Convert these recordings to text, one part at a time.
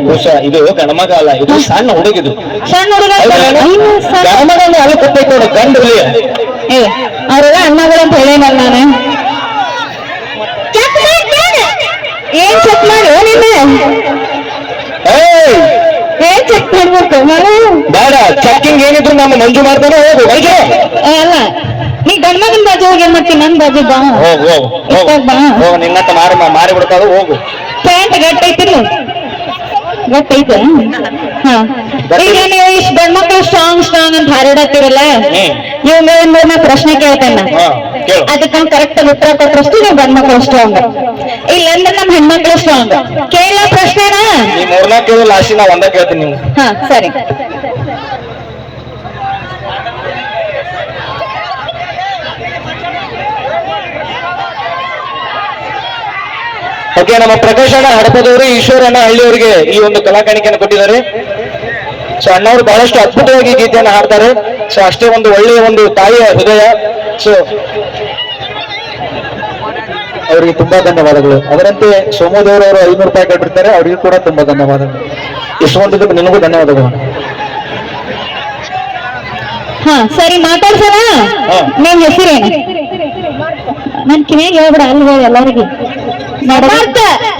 ಪುರುಷ ಇದು ಗಣಮಗ ಅಲ್ಲ, ಇದು ಸಣ್ಣ ಹುಡುಗಿದು. ಸಣ್ಣ ಹುಡುಗ ಗಣಮಗ ಅಂದ್ರೆ ಅಲ್ಲಿ ಕೊಟ್ಟೈತೆ ನೋಡು, ಗಂಡು ಹುಲಿ. ಅವ್ರೆಲ್ಲ ಅಣ್ಣಗಳು ಅಂತ ಹೇಳೇನಲ್ಲ ನಾನು. ಏನ್ ಚೆಕ್ ಮಾಡು ನಿನ್ನ, ಏನ್ ಚೆಕ್ ಮಾಡ್ಬೇಕು ನಾನು? ಬೇಡ, ಚೆಕ್ಕಿಂಗ್ ಏನಿದ್ರು ನಮ್ಮ ಮಂಜು ಮಾಡ್ತಾನೆ. ಹೋಗು ಮಂಜು. ಅಲ್ಲ, ನೀ ಗಂಡ್ಮಗನ್ ಬಾಜು ಹೋಗಿ ಏನ್ ಮಾಡ್ತೀನಿ? ನನ್ ಬಾಜು ಬಾ, ಹೋಗು ಬಾ. ಹೋಗು, ನಿನ್ನತ್ತ ಮಾರಿ ಬಿಡ್ತಾವ. ಹೋಗು. ಪ್ಯಾಂಟ್ ಗಟ್ಟೈತಿಲ್ಲ? ಗಟ್ಟೈತೆ. ಹಾ, ಈಗ ನೀವು ಇಷ್ಟು ಗಂಡ್ಮಕ್ಳು ಸ್ಟ್ರಾಂಗ್ ಸ್ಟ್ರಾಂಗ್ ಅಂತ ಹಾರಾಡತ್ತೀರಲ್ಲ, ಇವ್ ಮೇಲೆ ನಾ ಪ್ರಶ್ನೆ ಕೇಳ್ತೇನೆ. ಅದಕ್ಕೆ ನಾವು ಕರೆಕ್ಟ್ ಉತ್ತರ ಕೊಟ್ಟರಷ್ಟು ನೀವು ಗಂಡ್ಮಕ್ಳು ಸ್ಟ್ರಾಂಗ್, ಇಲ್ಲಂದ್ರೆ ನಮ್ ಹೆಣ್ಮಕ್ಳು ಸ್ಟ್ರಾಂಗ್. ಕೇಳ ಪ್ರಶ್ನೆನಾ? ಈ 3-4 ಕೇಳಿ ಲಾಸ್ಟ್ ನಾ ಒಂದ ಕೇಳ್ತೀನಿ ನೀವು. ಹಾ ಸರಿ. ಓಕೆ, ನಮ್ಮ ಪ್ರಕಾಶ್ ಅಣ್ಣ ಹಡಪದವರು, ಈಶ್ವರ ಅಣ್ಣ ಹಳ್ಳಿಯವರಿಗೆ ಈ ಒಂದು ಕಲಾಕಾಣಿಕೆಯನ್ನು ಕೊಟ್ಟಿದ್ದಾರೆ. ಸೊ ಅಣ್ಣವರು ಬಹಳಷ್ಟು ಅದ್ಭುತವಾಗಿ ಗೀತೆಯನ್ನು ಹಾಡ್ತಾರೆ. ಸೊ ಅಷ್ಟೇ ಒಂದು ಒಳ್ಳೆಯ ಒಂದು ತಾಯಿಯ ಹೃದಯ. ಸೊ ಅವರಿಗೆ ತುಂಬಾ ಧನ್ಯವಾದಗಳು. ಅದರಂತೆ ಸೋಮದೇವರವರು 500 ರೂಪಾಯಿ ಕೊಟ್ಟಿರ್ತಾರೆ, ಅವರಿಗೂ ಕೂಡ ತುಂಬಾ ಧನ್ಯವಾದಗಳು. ಇಷ್ಟೊಂದಿದ್ದಕ್ಕೆ ನಿನಗೂ ಧನ್ಯವಾದಗಳು. ಹಾ ಸರಿ, ಮಾತಾಡ್ಸೋಣ. ನಿಮ್ ಹೆಸರೇನು? ನನ್ ಕಿವಿಯಾಗ ಹೇಳ್ಬಿಡ, ಅಲ್ಲಿ ಎಲ್ಲರಿಗೂ.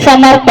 ಸಮರ್ಥ.